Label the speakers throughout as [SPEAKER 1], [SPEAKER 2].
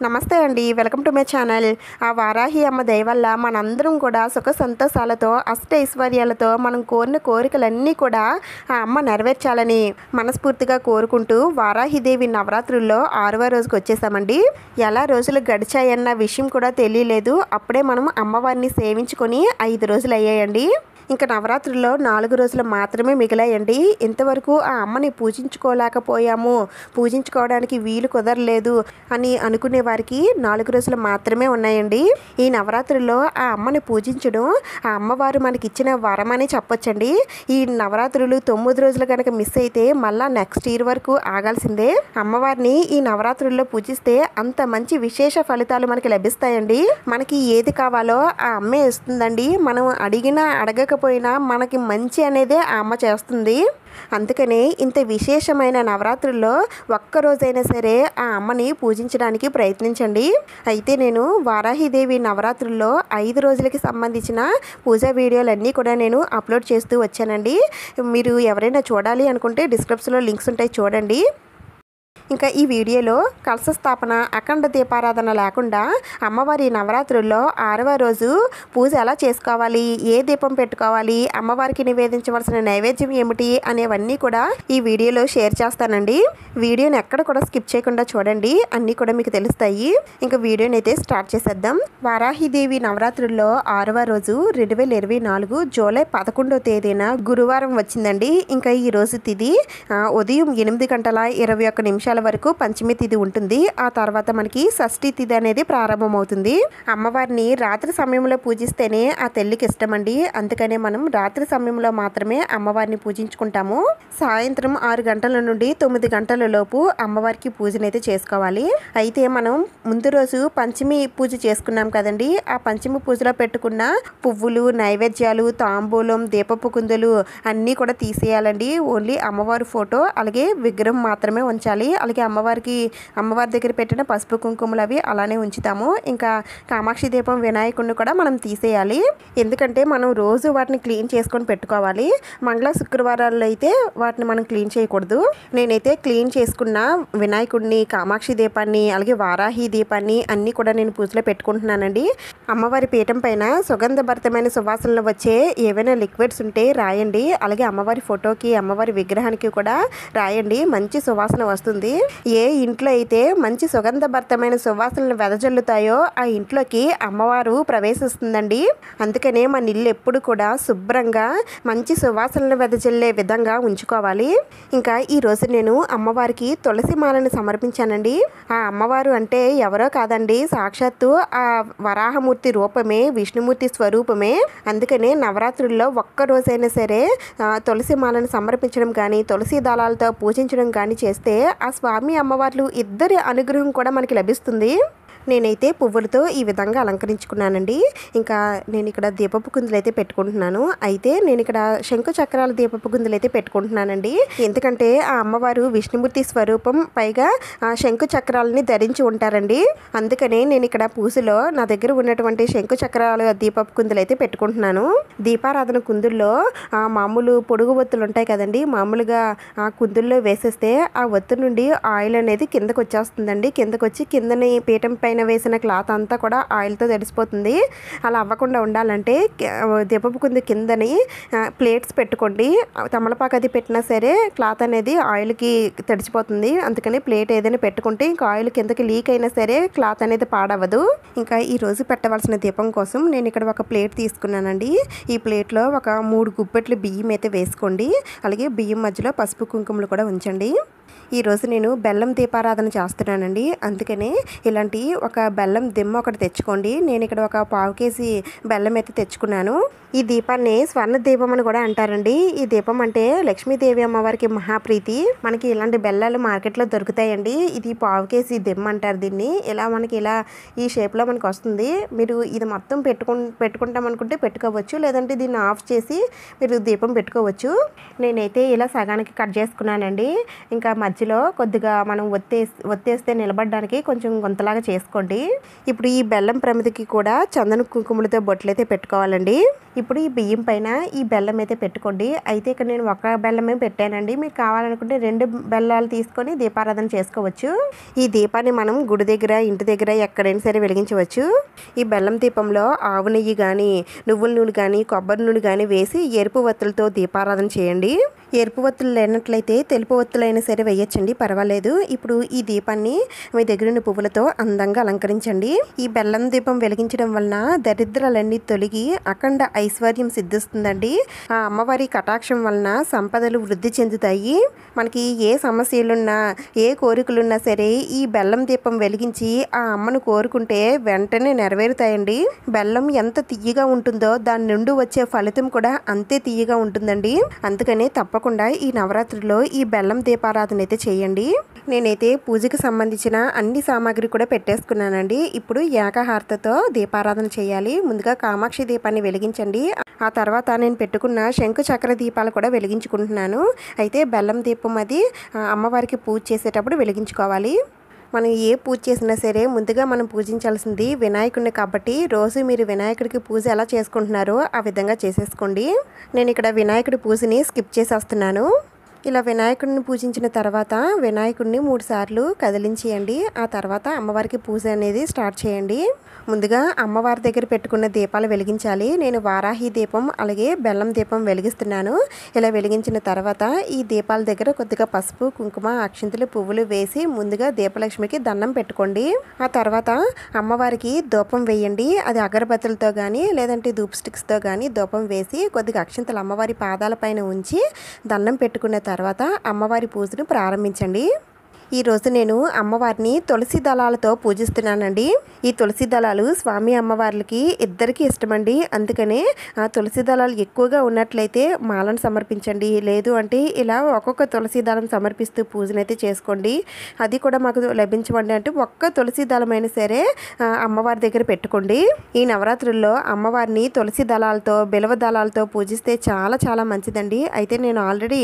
[SPEAKER 1] నమస్తే అండి, welcome to my channel. ఆ వారాహి అమ్మ దయ వల్ల మనందరం కూడా సుఖ సంతోషాలతో అష్టైశ్వర్యాలతో మనం కోరిన కోరికలన్నీ కూడా ఆ అమ్మ నెరవేర్చాలని మనస్ఫూర్తిగా కోరుకుంటూ వారాహిదేవి నవరాత్రుల్లో 6వ రోజుకి వచ్చేసామండి. ఎలా రోజులు గడిచాయన్న విషయం కూడా తెలియలేదు. అప్పుడే మనం అమ్మవారిని సేవించుకొని 5 రోజులు అయ్యాయండి. ఇంకా నవరాత్రుల్లో 4 రోజులు మాత్రమే మిగిలాయండి. ఇంతవరకు ఆ అమ్మని పూజించుకోలేకపోయాము, పూజించుకోవడానికి వీలు కుదరలేదు అని అనుకునే వారికి 4 రోజులు మాత్రమే ఉన్నాయండి. ఈ నవరాత్రుల్లో ఆ అమ్మని పూజించడం ఆ అమ్మవారు మనకి ఇచ్చిన వరం అని చెప్పొచ్చండి. ఈ నవరాత్రులు 9 రోజులు కనుక మిస్ అయితే మళ్ళీ నెక్స్ట్ ఇయర్ వరకు ఆగాల్సిందే. అమ్మవారిని ఈ నవరాత్రుల్లో పూజిస్తే అంత మంచి విశేష ఫలితాలు మనకి లభిస్తాయండి. మనకి ఏది కావాలో ఆ అమ్మే ఇస్తుందండి. మనం అడిగినా అడగకపోయినా మనకి మంచి అనేదే ఆ అమ్మ చేస్తుంది. అందుకనే ఇంత విశేషమైన నవరాత్రుల్లో ఒక్కరోజైనా సరే ఆ అమ్మని పూజించడానికి ప్రయత్నించండి. అయితే నేను వారాహిదేవి నవరాత్రుల్లో 5 రోజులకి సంబంధించిన పూజా వీడియోలన్నీ కూడా నేను అప్లోడ్ చేస్తూ వచ్చానండి. మీరు ఎవరైనా చూడాలి అనుకుంటే డిస్క్రిప్షన్లో లింక్స్ ఉంటాయి, చూడండి. ఇంకా ఈ వీడియోలో కలశ స్థాపన, అఖండ దీపారాధన లేకుండా అమ్మవారి నవరాత్రుల్లో 6వ రోజు పూజ ఎలా చేసుకోవాలి, ఏ దీపం పెట్టుకోవాలి, అమ్మవారికి నివేదించవలసిన నైవేద్యం ఏమిటి అనేవన్నీ కూడా ఈ వీడియోలో షేర్ చేస్తానండి. వీడియోని ఎక్కడ కూడా స్కిప్ చేయకుండా చూడండి, అన్నీ కూడా మీకు తెలుస్తాయి. ఇంకా వీడియోని అయితే స్టార్ట్ చేసేద్దాం. వారాహిదేవి నవరాత్రుల్లో 6వ రోజు 2024 జూలై 11వ తేదీన గురువారం వచ్చిందండి. ఇంకా ఈ రోజు తిథి ఉదయం 8:21 వరకు పంచమి తిథి ఉంటుంది. ఆ తర్వాత మనకి షష్ఠి తిథి అనేది ప్రారంభమవుతుంది. అమ్మవారిని రాత్రి సమయంలో పూజిస్తేనే ఆ తల్లికి ఇష్టమండి. అందుకనే మనం రాత్రి సమయంలో మాత్రమే అమ్మవారిని పూజించుకుంటాము. సాయంత్రం 6 గంటల నుండి 9 గంటల లోపు అమ్మవారికి పూజనైతే చేసుకోవాలి. అయితే మనం ముందు రోజు పంచమి పూజ చేసుకున్నాం కదండి. ఆ పంచమి పూజలో పెట్టుకున్న పువ్వులు, నైవేద్యాలు, తాంబూలం, దీపపు కుందులు అన్నీ కూడా తీసేయాలండి. ఓన్లీ అమ్మవారి ఫోటో అలాగే విగ్రహం మాత్రమే ఉంచాలి. అలాగే అమ్మవారి దగ్గర పెట్టిన పసుపు కుంకుమలు అవి అలానే ఉంచుతాము. ఇంకా కామాక్షి దీపం, వినాయకుడిని కూడా మనం తీసేయాలి. ఎందుకంటే మనం రోజు వాటిని క్లీన్ చేసుకొని పెట్టుకోవాలి. మంగళ శుక్రవారాల్లో అయితే వాటిని మనం క్లీన్ చేయకూడదు. నేనైతే క్లీన్ చేసుకున్న వినాయకుడిని, కామాక్షి దీపాన్ని అలాగే వారాహి దీపాన్ని అన్నీ కూడా నేను పూజలో పెట్టుకుంటున్నానండి. అమ్మవారి పీఠం పైన సుగంధభరితమైన సువాసనలు వచ్చే ఏవైనా లిక్విడ్స్ ఉంటే రాయండి. అలాగే అమ్మవారి ఫోటోకి, అమ్మవారి విగ్రహానికి కూడా రాయండి. మంచి సువాసన వస్తుంది. ఏ ఇంట్లో అయితే మంచి సుగంధభరితమైన సువాసనలు వెదజల్లుతాయో ఆ ఇంట్లోకి అమ్మవారు ప్రవేశిస్తుందండి. అందుకనే మన ఇల్లు ఎప్పుడు కూడా శుభ్రంగా మంచి సువాసనలు వెదజల్లే విధంగా ఉంచుకోవాలి. ఇంకా ఈరోజు నేను అమ్మవారికి తులసి మాలను సమర్పించానండి. ఆ అమ్మవారు అంటే ఎవరో కాదండి, సాక్షాత్తు ఆ వరాహమూర్తి రూపమే, విష్ణుమూర్తి స్వరూపమే. అందుకనే నవరాత్రుల్లో ఒక్కరోజైనా సరే తులసి మాలను సమర్పించడం కానీ, తులసి దళాలతో పూజించడం కానీ చేస్తే ఆ స్వామి అమ్మవార్లు ఇద్దరి అనుగ్రహం కూడా మనకి లభిస్తుంది. నేనైతే పువ్వులతో ఈ విధంగా అలంకరించుకున్నానండి. ఇంకా నేను ఇక్కడ దీపపు కుందులు అయితే పెట్టుకుంటున్నాను. అయితే నేను ఇక్కడ శంకు చక్రాల దీపపు కుందులు అయితే పెట్టుకుంటున్నానండి. ఎందుకంటే ఆ అమ్మవారు విష్ణుమూర్తి స్వరూపం, పైగా ఆ శంకు చక్రాలని ధరించి ఉంటారండి. అందుకనే నేను ఇక్కడ పూజలో నా దగ్గర ఉన్నటువంటి శంకు చక్రాల దీపపు కుందులు అయితే పెట్టుకుంటున్నాను. దీపారాధన కుందుల్లో మామూలు పొడుగు ఒత్తులు ఉంటాయి కదండి, మామూలుగా ఆ కుందుల్లో వేసేస్తే ఆ ఒత్తు నుండి ఆయిల్ అనేది కిందకు వచ్చేస్తుందండి. కిందకు వచ్చి కిందని పీఠం పైన వేసిన క్లాత్ అంతా కూడా ఆయిల్తో తడిసిపోతుంది. అలా అవ్వకుండా ఉండాలంటే దీపపు కుంది కిందని ప్లేట్స్ పెట్టుకోండి. తమలపాకు అది పెట్టినా సరే క్లాత్ అనేది ఆయిల్కి తడిసిపోతుంది. అందుకని ప్లేట్ ఏదైనా పెట్టుకుంటే ఇంకా ఆయిల్ కిందకి లీక్ అయినా సరే క్లాత్ అనేది పాడవదు. ఇంకా ఈరోజు పెట్టవలసిన దీపం కోసం నేను ఇక్కడ ఒక ప్లేట్ తీసుకున్నానండి. ఈ ప్లేట్లో ఒక 3 గుప్పెట్లు బియ్యం అయితే వేసుకోండి. అలాగే బియ్యం మధ్యలో పసుపు కుంకుమలు కూడా ఉంచండి. ఈరోజు నేను బెల్లం దీపారాధన చేస్తున్నానండి. అందుకనే ఇలాంటి ఒక బెల్లం దిమ్మ ఒకటి తెచ్చుకోండి. నేను ఇక్కడ ఒక 1/2 కేజీ బెల్లం అయితే తెచ్చుకున్నాను. ఈ దీపాన్ని స్వర్ణ దీపం అని కూడా అంటారండి. ఈ దీపం అంటే లక్ష్మీదేవి అమ్మవారికి మహాప్రీతి. మనకి ఇలాంటి బెల్లాలు మార్కెట్లో దొరుకుతాయండి. ఇది 1/2 కేజీ దిమ్మ అంటారు దీన్ని. మనకి ఇలా ఈ షేప్లో మనకు వస్తుంది. మీరు ఇది మొత్తం పెట్టుకుంటాం అనుకుంటే పెట్టుకోవచ్చు, లేదంటే దీన్ని ఆఫ్ చేసి మీరు దీపం పెట్టుకోవచ్చు. నేనైతే ఇలా సగానికి కట్ చేసుకున్నానండి. ఇంకా మధ్య మధ్యలో కొద్దిగా మనం ఒత్తేస్తే నిలబడడానికి కొంచెం గుంతలాగా చేసుకోండి. ఇప్పుడు ఈ బెల్లం ప్రమిదికి కూడా చందన కుంకుమలతో బొట్లయితే పెట్టుకోవాలండి. ఇప్పుడు ఈ బియ్యం పైన ఈ బెల్లం అయితే పెట్టుకోండి. అయితే ఇక్కడ నేను ఒక బెల్లమే పెట్టానండి. మీకు కావాలనుకుంటే 2 బెల్లాలు తీసుకొని దీపారాధన చేసుకోవచ్చు. ఈ దీపాన్ని మనం గుడి దగ్గర, ఇంటి దగ్గర ఎక్కడైనా సరే వెలిగించవచ్చు. ఈ బెల్లం దీపంలో ఆవు నెయ్యి కానీ, నువ్వుల నూనె కానీ, కొబ్బరి నూనె కానీ వేసి ఎరుపు వత్తులతో దీపారాధన చేయండి. ఎరుపు వత్తులు లేనట్లయితే తెలుపు వత్తులైనా సరే వేయచ్చండి, పర్వాలేదు. ఇప్పుడు ఈ దీపాన్ని మీ దగ్గర ఉన్న పువ్వులతో అందంగా అలంకరించండి. ఈ బెల్లం దీపం వెలిగించడం వలన దరిద్రాలన్నీ తొలగి అఖండ ఐశ్వర్యం సిద్ధిస్తుందండి. ఆ అమ్మవారి కటాక్షం వలన సంపదలు వృద్ధి చెందుతాయి. మనకి ఏ సమస్యలున్నా, ఏ కోరికలున్నా సరే ఈ బెల్లం దీపం వెలిగించి ఆ అమ్మను కోరుకుంటే వెంటనే నెరవేరుతాయండి. బెల్లం ఎంత తియ్యగా ఉంటుందో దాని నుండి వచ్చే ఫలితం కూడా అంతే తియ్యగా ఉంటుందండి. అందుకనే తప్పకుండా ఈ నవరాత్రిలో ఈ బెల్లం దీపారాధన అయితే చేయండి. నేనైతే పూజకి సంబంధించిన అన్ని సామాగ్రి కూడా పెట్టేసుకున్నానండి. ఇప్పుడు ఏకహారతతో దీపారాధన చేయాలి. ముందుగా కామాక్షి దీపాన్ని వెలిగించండి. ఆ తర్వాత నేను పెట్టుకున్న శంకు చక్ర దీపాలు కూడా వెలిగించుకుంటున్నాను. అయితే బెల్లం దీపం అది అమ్మవారికి పూజ చేసేటప్పుడు వెలిగించుకోవాలి. మనం ఏ పూజ చేసినా సరే ముందుగా మనం పూజించాల్సింది వినాయకుడిని కాబట్టి రోజు మీరు వినాయకుడికి పూజ ఎలా చేసుకుంటున్నారో ఆ విధంగా చేసేసుకోండి. నేను ఇక్కడ వినాయకుడి పూజని స్కిప్ చేసేస్తున్నాను. ఇలా వినాయకుడిని పూజించిన తర్వాత వినాయకుడిని 3 సార్లు కదిలించేయండి. ఆ తర్వాత అమ్మవారికి పూజ అనేది స్టార్ట్ చేయండి. ముందుగా అమ్మవారి దగ్గర పెట్టుకున్న దీపాలు వెలిగించాలి. నేను వారాహి దీపం అలాగే బెల్లం దీపం వెలిగిస్తున్నాను. ఇలా వెలిగించిన తర్వాత ఈ దీపాల దగ్గర కొద్దిగా పసుపు, కుంకుమ, అక్షింతలు, పువ్వులు వేసి ముందుగా దీపలక్ష్మికి దండం పెట్టుకోండి. ఆ తర్వాత అమ్మవారికి ధూపం వేయండి. అది అగరబత్తులతో కానీ లేదంటే ధూప్ స్టిక్స్తో కానీ ధూపం వేసి కొద్దిగా అక్షింతలు అమ్మవారి పాదాల పైన ఉంచి దండం పెట్టుకున్న తర్వాత అమ్మవారి పూజను ప్రారంభించండి. ఈరోజు నేను అమ్మవారిని తులసి దళాలతో పూజిస్తున్నానండి. ఈ తులసి దళాలు స్వామి అమ్మవార్లకి ఇద్దరికి ఇష్టమండి. అందుకనే ఆ తులసి దళాలు ఎక్కువగా ఉన్నట్లయితే మాలను సమర్పించండి. లేదు అంటే ఇలా ఒక్కొక్క తులసి దళం సమర్పిస్తూ పూజనైతే చేసుకోండి. అది కూడా మాకు లభించమండి అంటే ఒక్క తులసి దళమైనా సరే అమ్మవారి దగ్గర పెట్టుకోండి. ఈ నవరాత్రుల్లో అమ్మవారిని తులసి దళాలతో, బిలవ దళాలతో పూజిస్తే చాలా చాలా మంచిదండి. అయితే నేను ఆల్రెడీ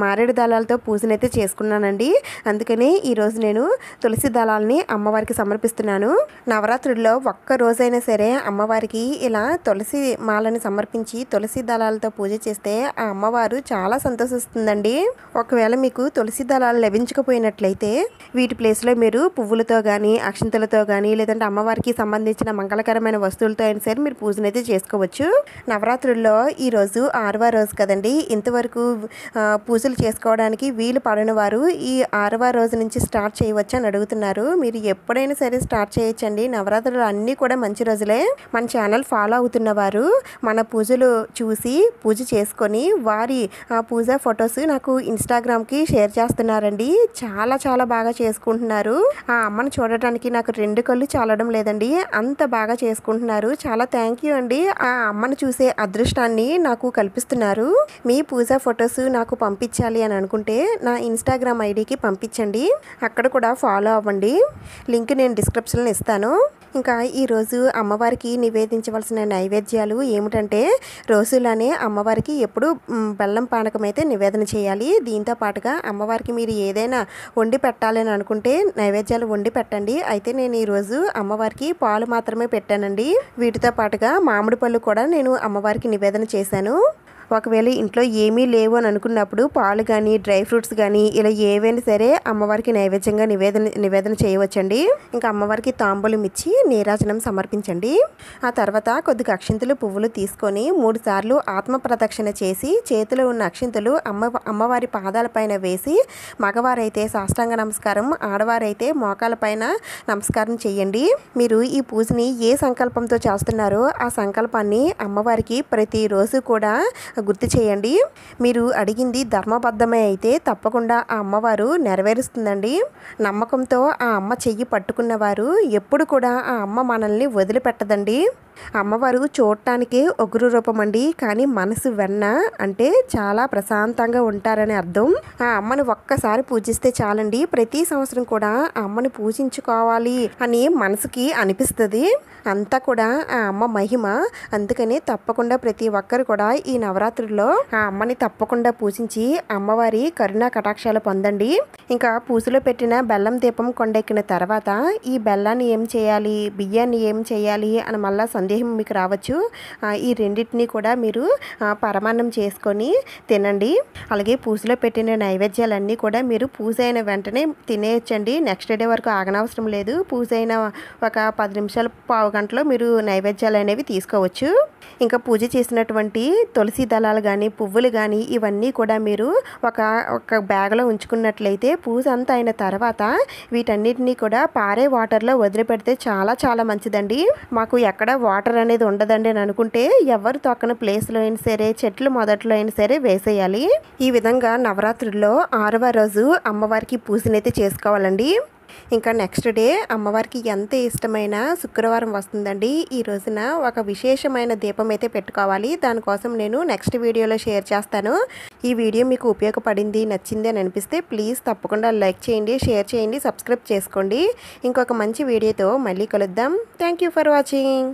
[SPEAKER 1] మారేడు దళాలతో పూజనైతే చేసుకున్నానండి. అందుకని ఈరోజు నేను తులసి దళాలని అమ్మవారికి సమర్పిస్తున్నాను. నవరాత్రుల్లో ఒక్క రోజైనా సరే అమ్మవారికి ఇలా తులసి మాలని సమర్పించి తులసి దళాలతో పూజ చేస్తే ఆ అమ్మవారు చాలా సంతోషిస్తుందండి. ఒకవేళ మీకు తులసి దళాలు లభించకపోయినట్లయితే వీటి ప్లేస్లో మీరు పువ్వులతో కానీ, అక్షింతలతో కానీ లేదంటే అమ్మవారికి సంబంధించిన మంగళకరమైన వస్తువులతో అయినా సరే మీరు పూజనైతే చేసుకోవచ్చు. నవరాత్రుల్లో ఈరోజు 6వ రోజు కదండి. ఇంతవరకు పూజలు చేసుకోవడానికి వీలు పడని వారు ఈ 6వ రోజు నుంచి స్టార్ట్ చేయవచ్చు అని అడుగుతున్నారు. మీరు ఎప్పుడైనా సరే స్టార్ట్ చేయొచ్చండి. నవరాత్రులు అన్నీ కూడా మంచి రోజులే. మన ఛానల్ ఫాలో అవుతున్న వారు మన పూజలు చూసి పూజ చేసుకొని వారి పూజా ఫొటోస్ నాకు ఇన్స్టాగ్రామ్కి షేర్ చేస్తున్నారండి. చాలా చాలా బాగా చేసుకుంటున్నారు. ఆ అమ్మను చూడటానికి నాకు 2 కళ్ళు చాలడం లేదండి, అంత బాగా చేసుకుంటున్నారు. చాలా థ్యాంక్ యూ అండి. ఆ అమ్మను చూసే అదృష్టాన్ని నాకు కల్పిస్తున్నారు. మీ పూజా ఫొటోస్ నాకు పంపించాలి అని అనుకుంటే నా ఇన్స్టాగ్రామ్ ఐడికి పంపించండి. అక్కడ కూడా ఫాలో అవ్వండి. లింక్ నేను డిస్క్రిప్షన్లో ఇస్తాను. ఇంకా ఈరోజు అమ్మవారికి నివేదించవలసిన నైవేద్యాలు ఏమిటంటే రోజులానే అమ్మవారికి ఎప్పుడు బెల్లం పానకం అయితే నివేదన చేయాలి. దీంతో పాటుగా అమ్మవారికి మీరు ఏదైనా వండి పెట్టాలని అనుకుంటే నైవేద్యాలు వండి పెట్టండి. అయితే నేను ఈరోజు అమ్మవారికి పాలు మాత్రమే పెట్టానండి. వీటితో పాటుగా మామిడి పళ్ళు కూడా నేను అమ్మవారికి నివేదన చేశాను. ఒకవేళ ఇంట్లో ఏమీ లేవు అని అనుకున్నప్పుడు పాలు కానీ, డ్రై ఫ్రూట్స్ కానీ ఇలా ఏవైనా సరే అమ్మవారికి నైవేద్యంగా నివేదన చేయవచ్చండి. ఇంకా అమ్మవారికి తాంబూలం ఇచ్చి నీరాజనం సమర్పించండి. ఆ తర్వాత కొద్దిగా అక్షింతలు, పువ్వులు తీసుకొని 3 సార్లు ఆత్మ ప్రదక్షిణ చేసి చేతిలో ఉన్న అక్షింతలు అమ్మవారి పాదాల పైన వేసి మగవారైతే సాష్టాంగ నమస్కారం, ఆడవారైతే మోకాల పైన నమస్కారం చేయండి. మీరు ఈ పూజని ఏ సంకల్పంతో చేస్తున్నారో ఆ సంకల్పాన్ని అమ్మవారికి ప్రతిరోజు కూడా గుర్తు చేయండి. మీరు అడిగింది ధర్మబద్ధమే అయితే తప్పకుండా ఆ అమ్మవారు నెరవేరుస్తుందండి. నమ్మకంతో ఆ అమ్మ చెయ్యి పట్టుకున్నవారు ఎప్పుడు కూడా ఆ అమ్మ మనల్ని వదిలిపెట్టదండి. అమ్మవారు చూడటానికి ఉగ్ర రూపం అండి, కానీ మనసు వెన్న అంటే చాలా ప్రశాంతంగా ఉంటారని అర్థం. ఆ అమ్మని ఒక్కసారి పూజిస్తే చాలండి, ప్రతి సంవత్సరం కూడా ఆ అమ్మని పూజించుకోవాలి అని మనసుకి అనిపిస్తుంది. అంతా కూడా ఆ అమ్మ మహిమ. అందుకని తప్పకుండా ప్రతి ఒక్కరు కూడా ఈ నవరాత్రుల్లో ఆ అమ్మని తప్పకుండా పూజించి అమ్మవారి కరుణా కటాక్షాలు పొందండి. ఇంకా పూజలో పెట్టిన బెల్లం దీపం కొండెక్కిన తర్వాత ఈ బెల్లాన్ని ఏం చేయాలి, బియ్యాన్ని ఏం చేయాలి అని మళ్ళీ సందేహం మీకు రావచ్చు. ఈ రెండింటిని కూడా మీరు పరమాన్నం చేసుకొని తినండి. అలాగే పూజలో పెట్టిన నైవేద్యాలన్నీ కూడా మీరు పూజ అయిన వెంటనే తినేయచ్చండి. నెక్స్ట్ డే వరకు ఆగనవసరం లేదు. పూజ అయిన ఒక 10 నిమిషాలు పావు గంటలో మీరు నైవేద్యాలు అనేవి తీసుకోవచ్చు. ఇంకా పూజ చేసినటువంటి తులసి దళాలు కానీ పువ్వులు కానీ ఇవన్నీ కూడా మీరు ఒక బ్యాగ్లో ఉంచుకున్నట్లయితే పూజ అంతా అయిన తర్వాత వీటన్నిటినీ కూడా పారే వాటర్లో వదిలిపెడితే చాలా చాలా మంచిదండి. మాకు ఎక్కడ వాటర్ అనేది ఉండదండి అని అనుకుంటే ఎవరు తొక్కని ప్లేస్లో అయినా సరే, చెట్లు మొదట్లో అయినా సరే వేసేయాలి. ఈ విధంగా నవరాత్రుల్లో 6వ రోజు అమ్మవారికి పూజనైతే చేసుకోవాలండి. ఇంకా నెక్స్ట్ డే అమ్మవారికి ఎంత ఇష్టమైన శుక్రవారం వస్తుందండి. ఈ రోజున ఒక విశేషమైన దీపం అయితే పెట్టుకోవాలి. దానికోసం నేను నెక్స్ట్ వీడియోలో షేర్ చేస్తాను. ఈ వీడియో మీకు ఉపయోగపడింది, నచ్చింది అని అనిపిస్తే ప్లీజ్ తప్పకుండా లైక్ చేయండి, షేర్ చేయండి, సబ్స్క్రైబ్ చేసుకోండి. ఇంకొక మంచి వీడియోతో మళ్ళీ కలుద్దాం. Thank you for watching.